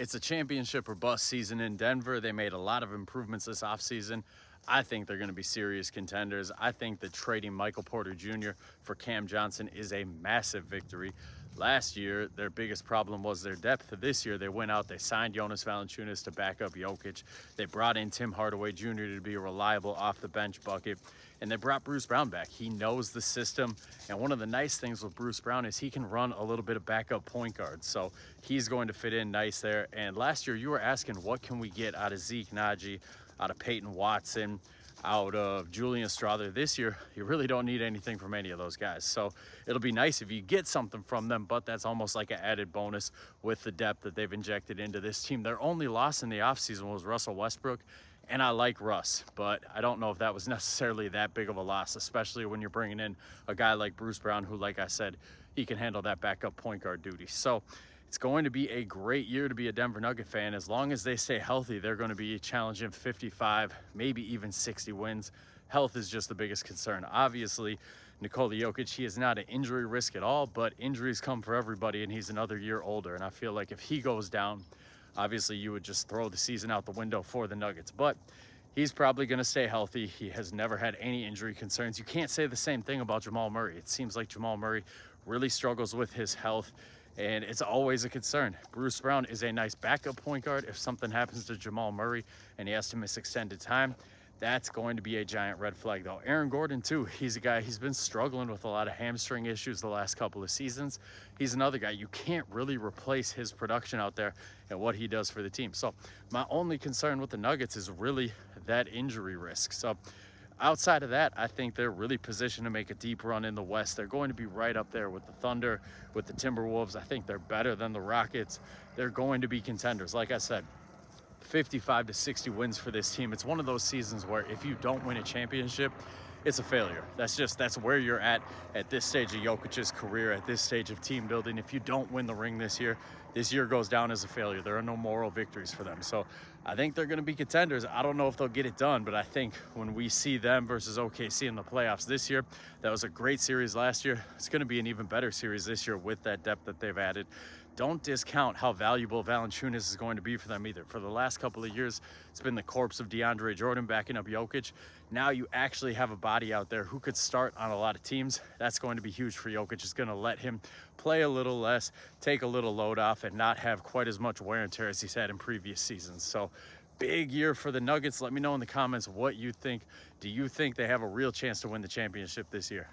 It's a championship or bust season in Denver. They made a lot of improvements this offseason. I think they're going to be serious contenders. I think that trading Michael Porter Jr. for Cam Johnson is a massive victory. Last year, their biggest problem was their depth. This year, they went out, they signed Jonas Valanciunas to back up Jokic. They brought in Tim Hardaway Jr. to be a reliable off-the-bench bucket. And they brought Bruce Brown back. He knows the system. And one of the nice things with Bruce Brown is he can run a little bit of backup point guard. So he's going to fit in nice there. And last year, you were asking, what can we get out of Zeke Nnaji, out of Peyton Watson, out of Julian Strawther? This year, you really don't need anything from any of those guys. So it'll be nice if you get something from them, but that's almost like an added bonus with the depth that they've injected into this team. Their only loss in the offseason was Russell Westbrook, and I like Russ, but I don't know if that was necessarily that big of a loss, especially when you're bringing in a guy like Bruce Brown, who, like I said, he can handle that backup point guard duty. So it's going to be a great year to be a Denver Nugget fan. As long as they stay healthy, they're going to be challenging 55, maybe even 60 wins. Health is just the biggest concern. Obviously, Nikola Jokic, he is not an injury risk at all, but injuries come for everybody, and he's another year older. And I feel like if he goes down, obviously you would just throw the season out the window for the Nuggets. But he's probably going to stay healthy. He has never had any injury concerns. You can't say the same thing about Jamal Murray. It seems like Jamal Murray really struggles with his health, and it's always a concern. Bruce Brown is a nice backup point guard. If something happens to Jamal Murray and he has to miss extended time, that's going to be a giant red flag, though. Aaron Gordon, too, he's a guy, he's been struggling with a lot of hamstring issues the last couple of seasons. He's another guy. You can't really replace his production out there and what he does for the team. So my only concern with the Nuggets is really that injury risk. So outside of that, I think they're really positioned to make a deep run in the West. They're going to be right up there with the Thunder, with the Timberwolves. I think they're better than the Rockets. They're going to be contenders. Like I said, 55 to 60 wins for this team. It's one of those seasons where if you don't win a championship, it's a failure. That's where you're at this stage of Jokic's career, at this stage of team building. If you don't win the ring this year goes down as a failure. There are no moral victories for them. So I think they're going to be contenders. I don't know if they'll get it done, but I think when we see them versus OKC in the playoffs this year, that was a great series last year. It's going to be an even better series this year with that depth that they've added. Don't discount how valuable Valanciunas is going to be for them either. For the last couple of years, it's been the corpse of DeAndre Jordan backing up Jokic. Now you actually have a body out there who could start on a lot of teams. That's going to be huge for Jokic. It's going to let him play a little less, take a little load off, and not have quite as much wear and tear as he's had in previous seasons. So big year for the Nuggets. Let me know in the comments what you think. Do you think they have a real chance to win the championship this year?